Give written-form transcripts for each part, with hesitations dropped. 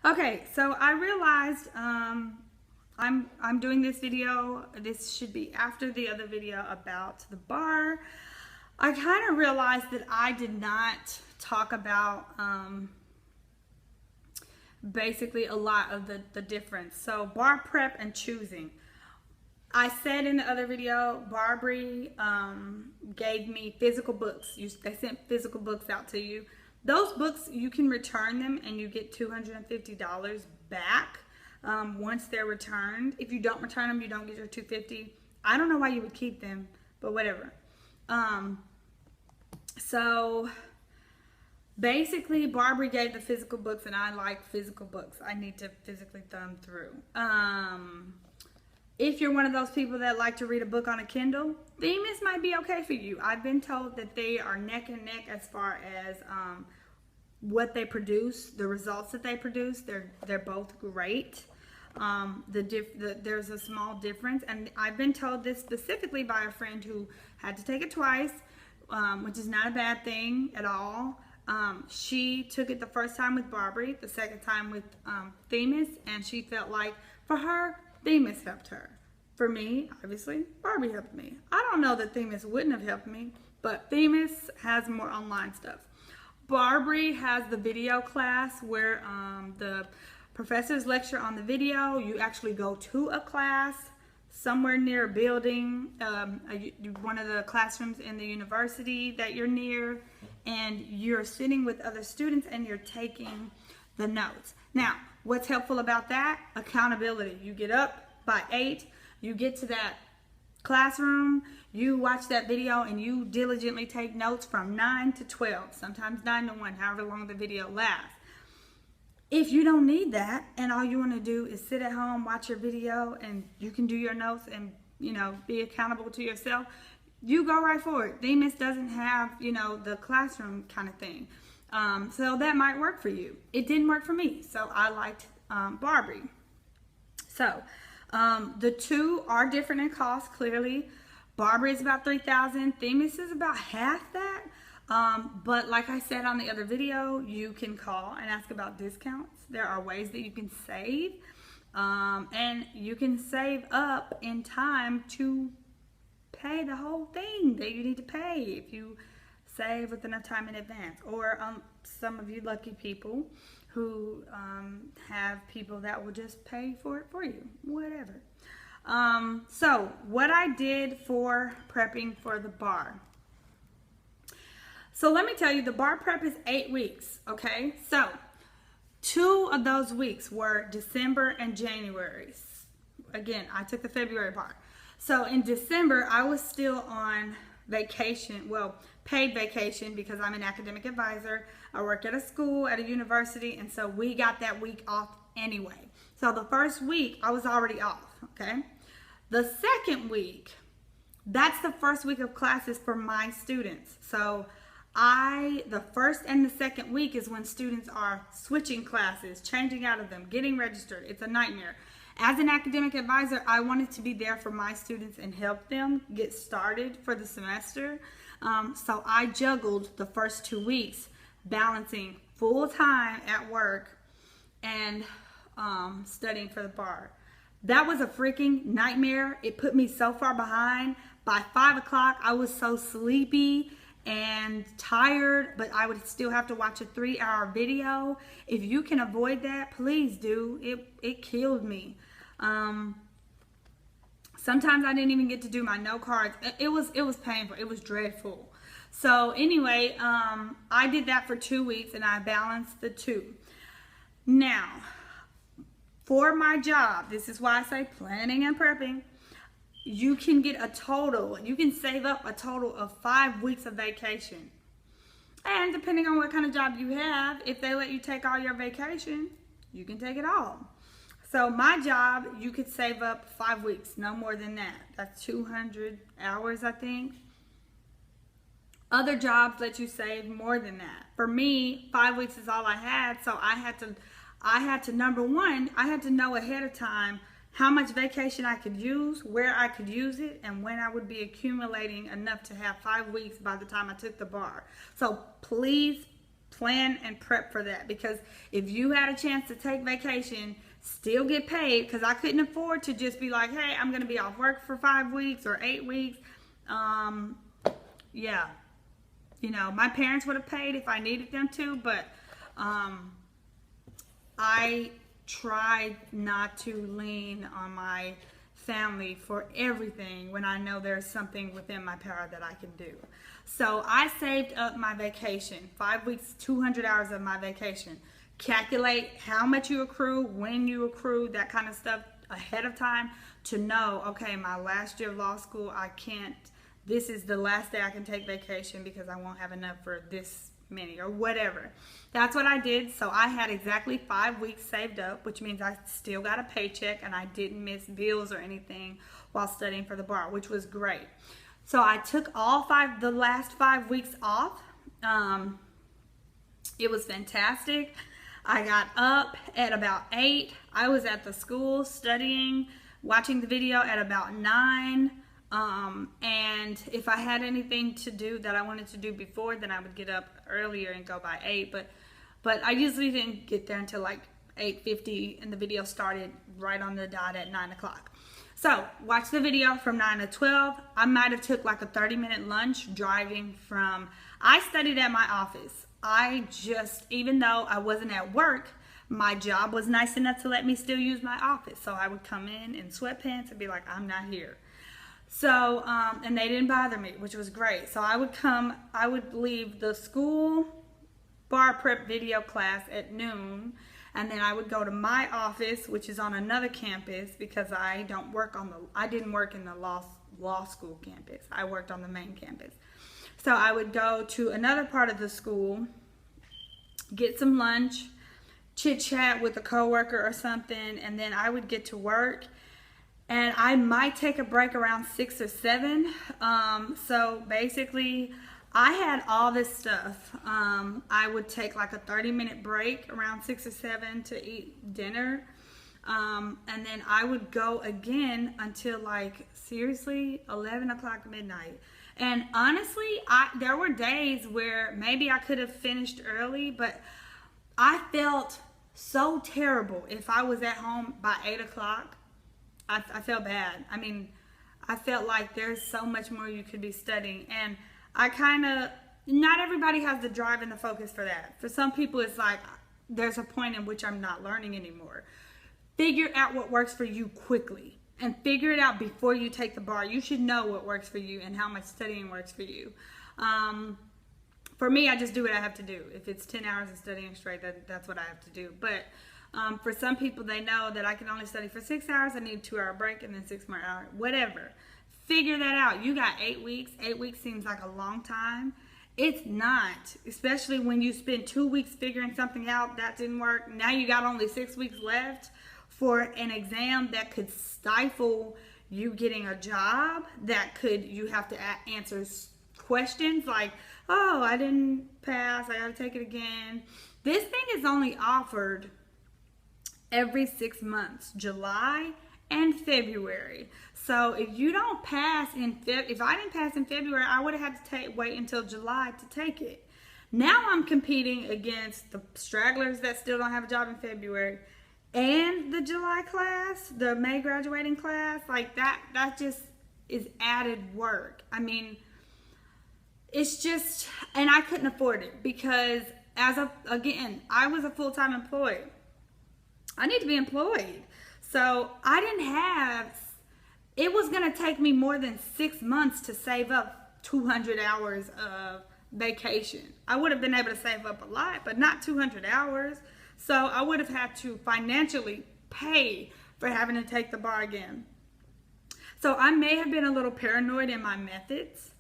Okay, so I realized I'm doing this video. This should be after the other video about the bar. I kind of realized that I did not talk about basically a lot of the difference. So bar prep and choosing. I said in the other video, Barbary gave me physical books. They sent physical books out to you. Those books, you can return them and you get $250 back once they're returned. If you don't return them, you don't get your $250. I don't know why you would keep them, but whatever. So basically, Barbary gave the physical books, and I like physical books. I need to physically thumb through. If you're one of those people that like to read a book on a Kindle, Themis might be okay for you. I've been told that they are neck and neck as far as what they produce, the results that they produce. They're both great. There's a small difference, and I've been told this specifically by a friend who had to take it twice, which is not a bad thing at all. She took it the first time with Barbary, the second time with Themis, and she felt like for her, Themis helped her. For me, obviously, Barbie helped me. I don't know that Themis wouldn't have helped me, but Themis has more online stuff. Barbary has the video class where the professors lecture on the video. You actually go to a class somewhere near a building, one of the classrooms in the university that you're near, and you're sitting with other students and you're taking the notes. Now, what's helpful about that? Accountability. You get up by 8, you get to that classroom, you watch that video, and you diligently take notes from 9 to 12, sometimes 9 to 1, however long the video lasts. If you don't need that and all you want to do is sit at home, watch your video, and you can do your notes and, be accountable to yourself, you go right for it. Themis doesn't have, the classroom kind of thing. So that might work for you. It didn't work for me, so I liked Barbary. So the two are different in cost, clearly. Barbary is about $3,000. Themis is about half that. But like I said on the other video, you can call and ask about discounts. There are ways that you can save. And you can save up in time to pay the whole thing that you need to pay if you save with enough time in advance. Or some of you lucky people who have people that will just pay for it for you, whatever. So what I did for prepping for the bar. So let me tell you, the bar prep is 8 weeks, okay? So 2 of those weeks were December and January. Again, I took the February bar. So in December, I was still on vacation, well, paid vacation, because I'm an academic advisor. I work at a school, at a university, and so we got that week off anyway. So the first week, I was already off, okay? The second week, that's the first week of classes for my students. So the first and the second week is when students are switching classes, changing out of them, getting registered. It's a nightmare. As an academic advisor, I wanted to be there for my students and help them get started for the semester. So I juggled the first 2 weeks, balancing full time at work and studying for the bar. That was a freaking nightmare. It put me so far behind. By 5 o'clock, I was so sleepy and tired, but I would still have to watch a 3-hour video. If you can avoid that, please do. It killed me. Sometimes I didn't even get to do my note cards. It was painful. It was dreadful. So anyway, I did that for 2 weeks and I balanced the two. Now, for my job, this is why I say planning and prepping. You can get a total, you can save up a total of 5 weeks of vacation. And depending on what kind of job you have, if they let you take all your vacation, you can take it all. So my job, you could save up 5 weeks, no more than that. That's 200 hours, I think. Other jobs let you save more than that. For me, 5 weeks is all I had, so I had to number one, I had to know ahead of time how much vacation I could use, where I could use it, and when I would be accumulating enough to have 5 weeks by the time I took the bar. So please plan and prep for that, because if you had a chance to take vacation, still get paid, because I couldn't afford to just be like, hey, I'm going to be off work for 5 weeks or 8 weeks. Yeah, you know, my parents would have paid if I needed them to, but I tried not to lean on my family for everything when I know there's something within my power that I can do. So I saved up my vacation, 5 weeks, 200 hours of my vacation. Calculate how much you accrue, when you accrue, that kind of stuff ahead of time to know, okay, my last year of law school, I can't, this is the last day I can take vacation because I won't have enough for this many or whatever. That's what I did. So I had exactly 5 weeks saved up, which means I still got a paycheck and I didn't miss bills or anything while studying for the bar, which was great. So I took the last 5 weeks off. It was fantastic. I got up at about 8. I was at the school studying, watching the video at about 9. And if I had anything to do that I wanted to do before, then I would get up earlier and go by 8. But I usually didn't get there until like 8:50, and the video started right on the dot at 9 o'clock. So watch the video from 9 to 12. I might have took like a 30-minute lunch driving from, I studied at my office. Even though I wasn't at work, my job was nice enough to let me still use my office. So I would come in sweatpants and be like, I'm not here. So, and they didn't bother me, which was great. So I would leave the school bar prep video class at noon, and then I would go to my office, which is on another campus, because I didn't work in the law school campus. I worked on the main campus. So I would go to another part of the school, get some lunch, chit chat with a coworker or something, and then I would get to work. And I might take a break around 6 or 7. So basically, I had all this stuff. I would take like a 30-minute break around 6 or 7 to eat dinner. And then I would go again until like, seriously, 11 o'clock midnight. And honestly, there were days where maybe I could have finished early, but I felt so terrible if I was at home by 8 o'clock. I felt bad. I mean, I felt like there's so much more you could be studying. And not everybody has the drive and the focus for that. For some people, it's like, there's a point in which I'm not learning anymore. Figure out what works for you quickly. And figure it out before you take the bar. You should know what works for you and how much studying works for you. For me, I just do what I have to do. If it's 10 hours of studying straight, that's what I have to do. But for some people, they know that I can only study for 6 hours. I need a 2-hour break and then 6 more hours, whatever. Figure that out. You got 8 weeks. 8 weeks seems like a long time. It's not, especially when you spend 2 weeks figuring something out that didn't work. Now you got only 6 weeks left for an exam that could stifle you getting a job, you have to answer questions like, oh, I didn't pass, I gotta take it again. This thing is only offered every 6 months, July and February. So if you don't pass if I didn't pass in February, I would have had to wait until July to take it. Now I'm competing against the stragglers that still don't have a job in February and the July class, the May graduating class. Like that just is added work. I mean, it's just, and I couldn't afford it because again, I was a full-time employee. I need to be employed. So it was going to take me more than 6 months to save up 200 hours of vacation. I would have been able to save up a lot, but not 200 hours. So I would have had to financially pay for having to take the bar again. So I may have been a little paranoid in my methods.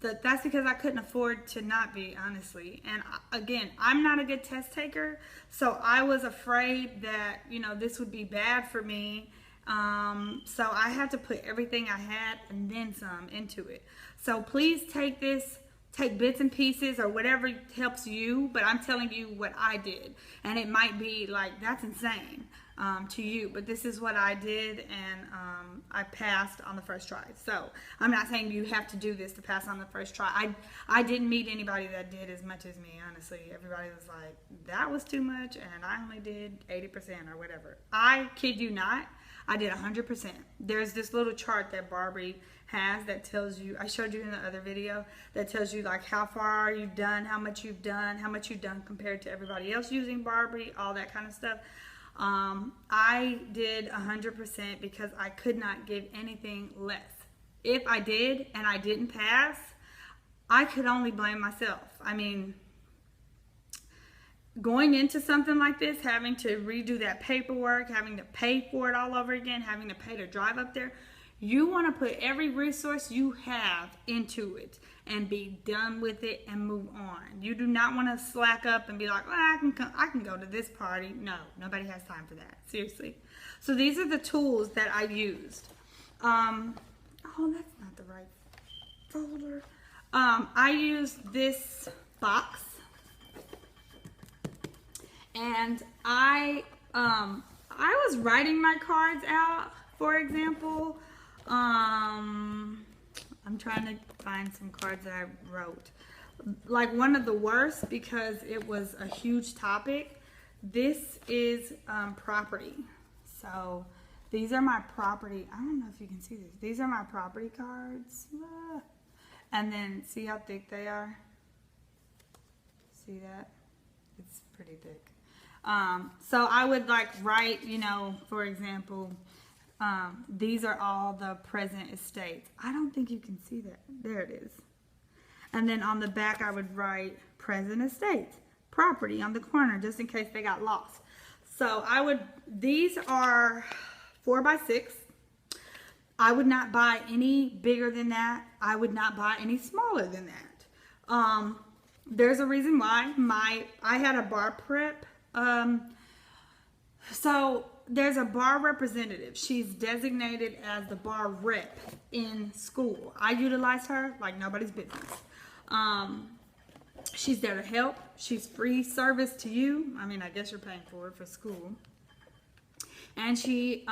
That's because I couldn't afford to not be, honestly. And again, I'm not a good test taker, so I was afraid that, this would be bad for me. So I had to put everything I had and then some into it. So please take bits and pieces or whatever helps you, but I'm telling you what I did. And it might be like, that's insane. to you, but this is what I did, and I passed on the first try. So I'm not saying you have to do this to pass on the first try. I didn't meet anybody that did as much as me, honestly. Everybody was like, that was too much, and I only did 80% or whatever. I kid you not, I did 100%. There's this little chart that Barbie has that tells you, I showed you in the other video, that tells you like how far you've done, how much you've done compared to everybody else using Barbie, all that kind of stuff. I did 100% because I could not give anything less. If I did and I didn't pass, I could only blame myself. I mean, going into something like this, having to redo that paperwork, having to pay for it all over again, having to pay to drive up there, you want to put every resource you have into it and be done with it and move on. You do not want to slack up and be like, well, I can go to this party. No, nobody has time for that. Seriously. So these are the tools that I used. Oh, that's not the right folder. I used this box, and I was writing my cards out, for example. I'm trying to find some cards that I wrote. Like one of the worst, because it was a huge topic. This is property. So these are my property. I don't know if you can see this. These are my property cards. And then see how thick they are? See that? It's pretty thick. So I would like write, you know, for example, these are all the present estates. I don't think you can see that. There it is. And then on the back I would write present estates, property on the corner, just in case they got lost. So these are 4x6. I would not buy any bigger than that. I would not buy any smaller than that. There's a reason why. I had a bar prep. So there's a bar representative. She's designated as the bar rep in school. I utilize her like nobody's business. She's there to help. She's free service to you. I mean, I guess you're paying for it for school. And she,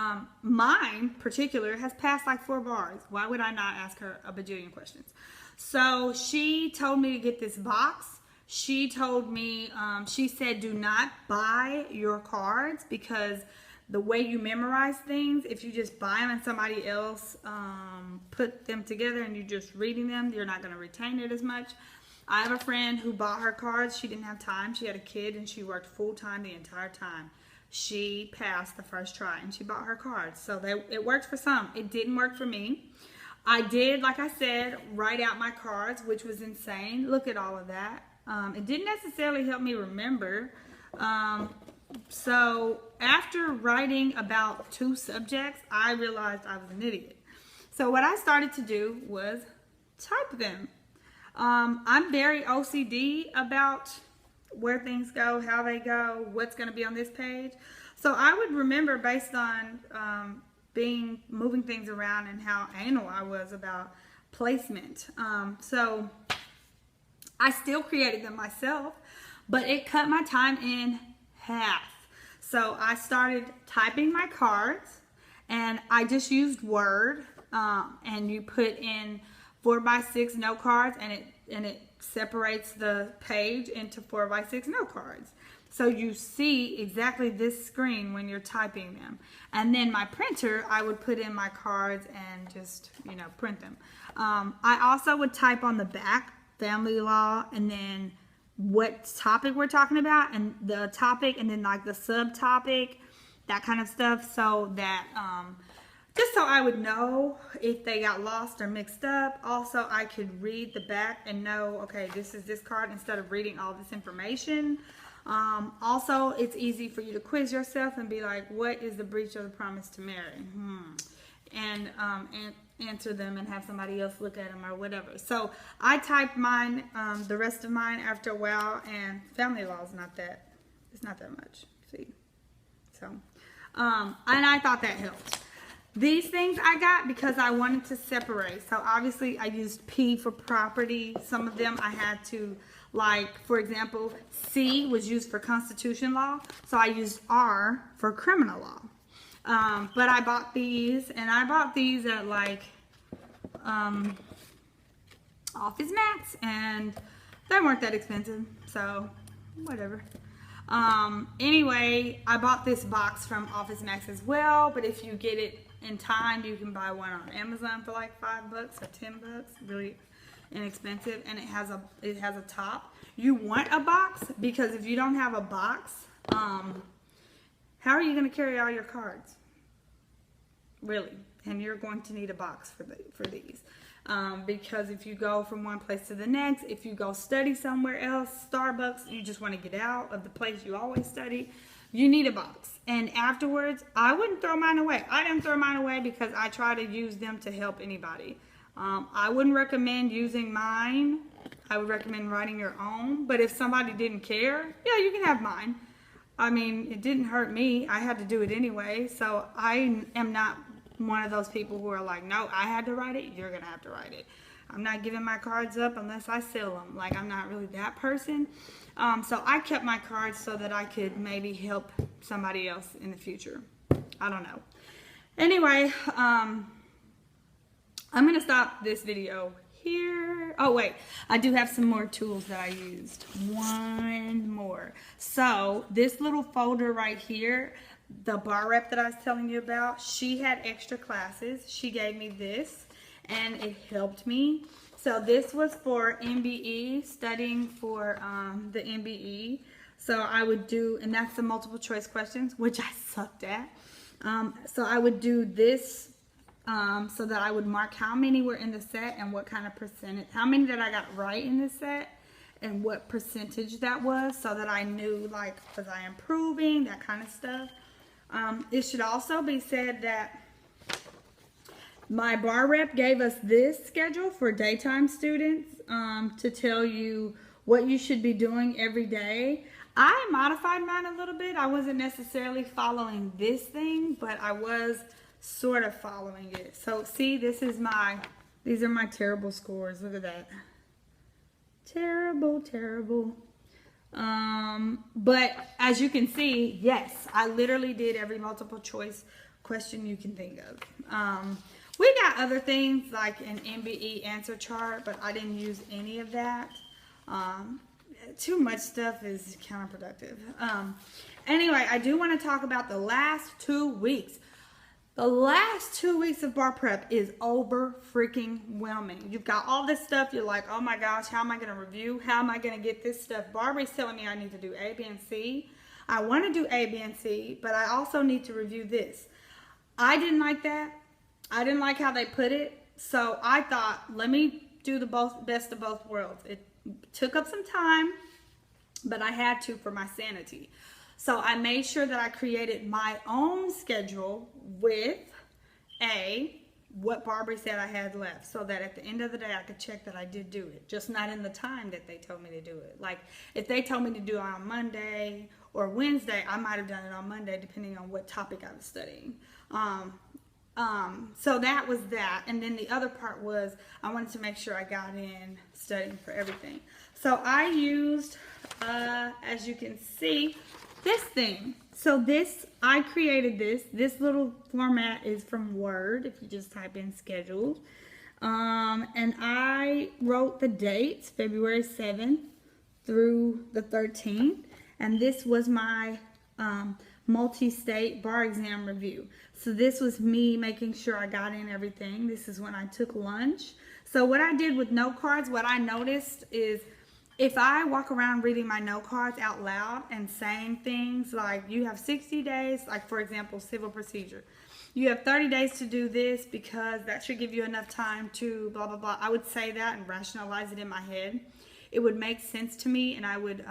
mine particular, has passed like 4 bars. Why would I not ask her a bajillion questions? So she told me to get this box. She told me, she said, do not buy your cards, because the way you memorize things, if you just buy them and somebody else put them together and you're just reading them, you're not going to retain it as much. I have a friend who bought her cards. She didn't have time. She had a kid and she worked full time the entire time. She passed the first try and she bought her cards. So it worked for some. It didn't work for me. I did, like I said, write out my cards, which was insane. Look at all of that. It didn't necessarily help me remember. So after writing about 2 subjects, I realized I was an idiot. So what I started to do was type them. I'm very OCD about where things go, how they go, what's going to be on this page. So I would remember based on moving things around and how anal I was about placement. So I still created them myself, but it cut my time in half. So I started typing my cards, and I just used Word, and you put in 4x6 note cards, and it separates the page into 4x6 note cards. So you see exactly this screen when you're typing them. And then my printer, I would put in my cards and just, you know, print them. I also would type on the back, family law, and then what topic we're talking about, and the topic, and then like the subtopic, that kind of stuff, so that just so I would know if they got lost or mixed up. Also, I could read the back and know, okay, this is this card, instead of reading all this information. Also, it's easy for you to quiz yourself and be like, what is the breach of the promise to marry? And answer them and have somebody else look at them or whatever. So I typed mine, the rest of mine after a while, and family law is not that, it's not that much, see. So, and I thought that helped. These things I got because I wanted to separate. So obviously I used P for property. Some of them I had to Like, for example, C was used for constitution law, so I used R for criminal law. But I bought these, and I bought these at like Office Max, and they weren't that expensive, so whatever. Anyway, I bought this box from Office Max as well, but if you get it in time, you can buy one on Amazon for like $5 or $10, really inexpensive, and it has a top. You want a box, because if you don't have a box, how are you going to carry all your cards? Really? And you're going to need a box for these. Because if you go from one place to the next, if you go study somewhere else, Starbucks, you just want to get out of the place you always study, you need a box. And afterwards, I wouldn't throw mine away. I didn't throw mine away because I try to use them to help anybody. I wouldn't recommend using mine. I would recommend writing your own. But if somebody didn't care, yeah, you can have mine. I mean, it didn't hurt me. I had to do it anyway. So I am not one of those people who are like, no, I had to write it, you're gonna have to write it. I'm not giving my cards up unless I sell them. Like, I'm not really that person. So I kept my cards so that I could maybe help somebody else in the future. I don't know. Anyway, I'm gonna stop this video here. Oh wait, I do have some more tools that I used. One more. So this little folder right here, the bar rep that I was telling you about, she had extra classes. She gave me this, and it helped me. So this was for MBE, studying for the MBE. So I would do, and that's the multiple choice questions, which I sucked at. So I would do this so that I would mark how many were in the set and what kind of percentage, how many that I got right in the set and what percentage that was, so that I knew, like, was I improving, that kind of stuff. It should also be said that my bar rep gave us this schedule for daytime students to tell you what you should be doing every day. I modified mine a little bit. I wasn't necessarily following this thing, but I was sort of following it. So see, these are my terrible scores. Look at that. Terrible, terrible. But as you can see, yes, I literally did every multiple choice question you can think of. We got other things like an MBE answer chart, but I didn't use any of that. Too much stuff is counterproductive. Anyway, I do want to talk about the last 2 weeks. The last 2 weeks of bar prep is over freaking whelming. You've got all this stuff. You're like, oh my gosh, how am I going to review? How am I going to get this stuff? Barbara's telling me I need to do A, B, and C. I want to do A, B, and C, but I also need to review this. I didn't like that. I didn't like how they put it. So I thought, let me do the best of both worlds. It took up some time, but I had to for my sanity. So I made sure that I created my own schedule with what Barbara said I had left, so that at the end of the day I could check that I did do it, just not in the time that they told me to do it. Like, if they told me to do it on Monday or Wednesday, I might have done it on Monday depending on what topic I was studying. So that was that. And then the other part was I wanted to make sure I got in studying for everything. So I used, as you can see, this thing. So I created this. This little format is from Word, if you just type in scheduled. And I wrote the dates, February 7th through the 13th. And this was my multi-state bar exam review. So this was me making sure I got in everything. This is when I took lunch. So what I did with note cards, what I noticed is, if I walk around reading my note cards out loud and saying things like, you have 60 days, like for example, civil procedure. You have 30 days to do this because that should give you enough time to blah, blah, blah. I would say that and rationalize it in my head. It would make sense to me, and I would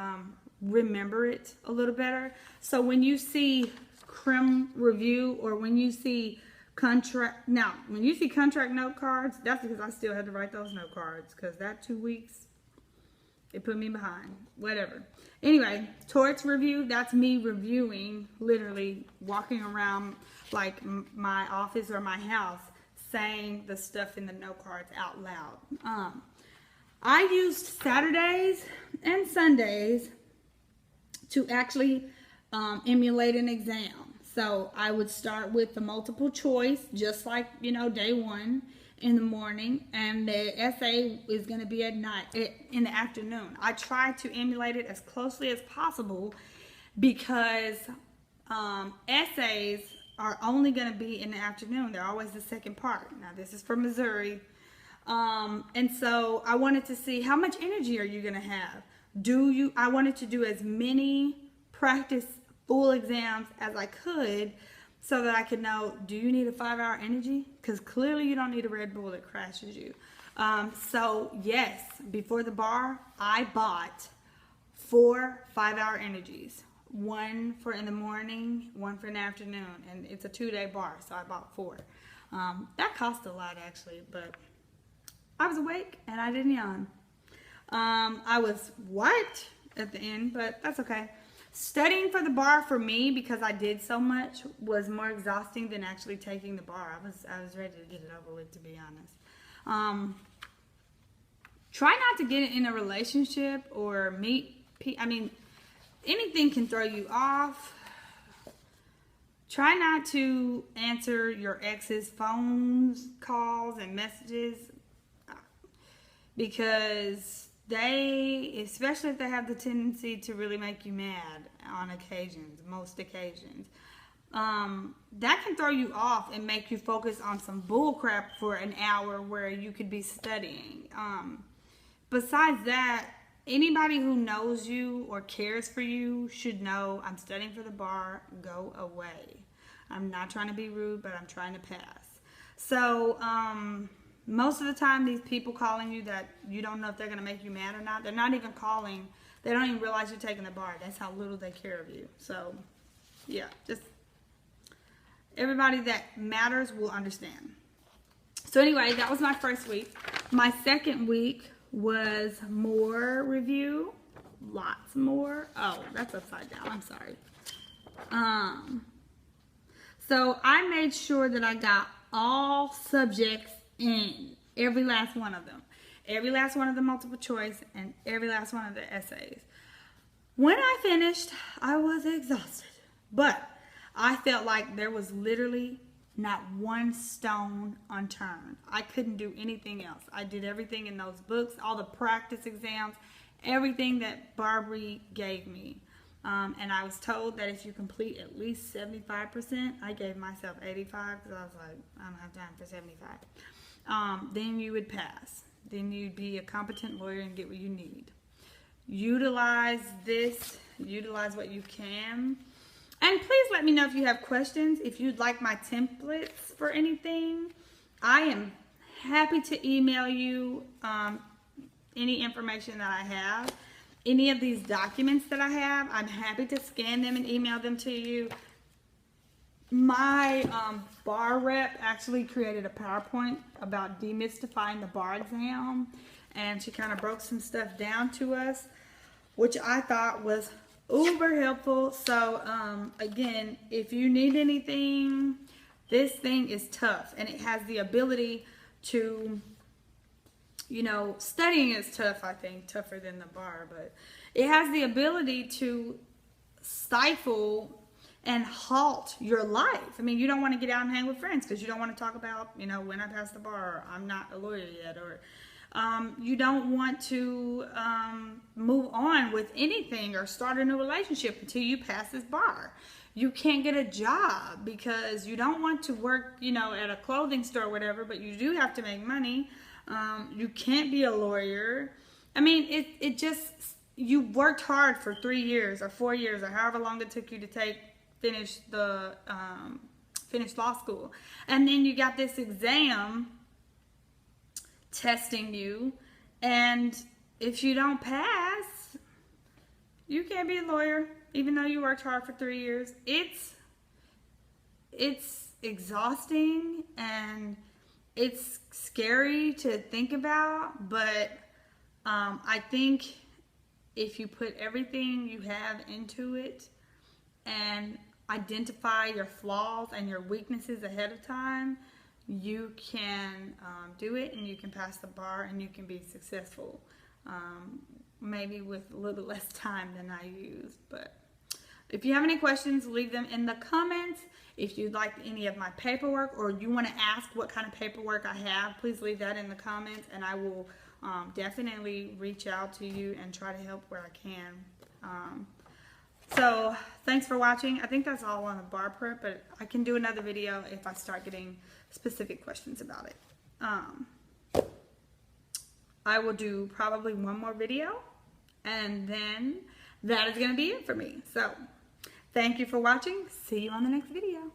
remember it a little better. So when you see crim review, or when you see contract, now when you see contract note cards, that's because I still had to write those note cards, because that 2 weeks, it put me behind. Whatever. Anyway, torts review, that's me reviewing, literally walking around like my office or my house, saying the stuff in the note cards out loud. I used Saturdays and Sundays to actually emulate an exam. So I would start with the multiple choice, just like, day one in the morning, and the essay is going to be at night, in the afternoon. I try to emulate it as closely as possible because essays are only going to be in the afternoon. They're always the second part. Now, this is from Missouri. And so I wanted to see how much energy are you going to have. I wanted to do as many practice full exams as I could so that I could know, do you need a 5-hour energy? Because clearly you don't need a Red Bull that crashes you. So yes, before the bar, I bought 4 5-hour energies. 1 for in the morning, 1 for in the afternoon. And it's a 2-day bar, so I bought 4. That cost a lot actually, but I was awake and I didn't yawn. I was wiped at the end, but that's okay. Studying for the bar for me, because I did so much, was more exhausting than actually taking the bar. I was ready to get it over with, to be honest. Try not to get in a relationship or meet people. I mean, anything can throw you off. Try not to answer your ex's phones, calls, and messages, because they, especially if they have the tendency to really make you mad on occasions, most occasions, that can throw you off and make you focus on some bull crap for an hour where you could be studying. Besides that, anybody who knows you or cares for you should know, I'm studying for the bar, go away. I'm not trying to be rude, but I'm trying to pass. So, most of the time, these people calling you that you don't know if they're going to make you mad or not, they're not even calling. They don't even realize you're taking the bar. That's how little they care of you. So, yeah, just everybody that matters will understand. So anyway, that was my first week. My second week was more review. Lots more. Oh, that's upside down. I'm sorry. So I made sure that I got all subjects in, every last one of them, every last one of the multiple choice, and every last one of the essays. When I finished, I was exhausted, but I felt like there was literally not one stone unturned. I couldn't do anything else. I did everything in those books, all the practice exams, everything that Barbary gave me. And I was told that if you complete at least 75%, I gave myself 85 because I was like, I don't have time for 75. Then you would pass. Then you'd be a competent lawyer and get what you need. Utilize this. Utilize what you can. And please let me know if you have questions. If you'd like my templates for anything, I am happy to email you any information that I have. Any of these documents that I have, I'm happy to scan them and email them to you. My bar rep actually created a PowerPoint about demystifying the bar exam, and she kind of broke some stuff down to us, which I thought was uber helpful. So again, if you need anything, this thing is tough, and it has the ability to, studying is tough, I think, tougher than the bar, but it has the ability to stifle and halt your life. I mean, you don't want to get out and hang with friends because you don't want to talk about, when I passed the bar, or I'm not a lawyer yet, or you don't want to move on with anything or start a new relationship until you pass this bar. You can't get a job because you don't want to work, at a clothing store or whatever, but you do have to make money. You can't be a lawyer. I mean, it just, you worked hard for 3 years or 4 years or however long it took you to finish law school. And then you got this exam testing you, and if you don't pass, you can't be a lawyer, even though you worked hard for 3 years. It's exhausting and it's scary to think about, but I think if you put everything you have into it and identify your flaws and your weaknesses ahead of time, you can do it, and you can pass the bar, and you can be successful, maybe with a little less time than I used. But if you have any questions, leave them in the comments. If you'd like any of my paperwork, or you want to ask what kind of paperwork I have, please leave that in the comments, and I will definitely reach out to you and try to help where I can. So thanks for watching. I think that's all on the bar prep, but I can do another video if I start getting specific questions about it. I will do probably one more video, and then that is going to be it for me. So thank you for watching. See you on the next video.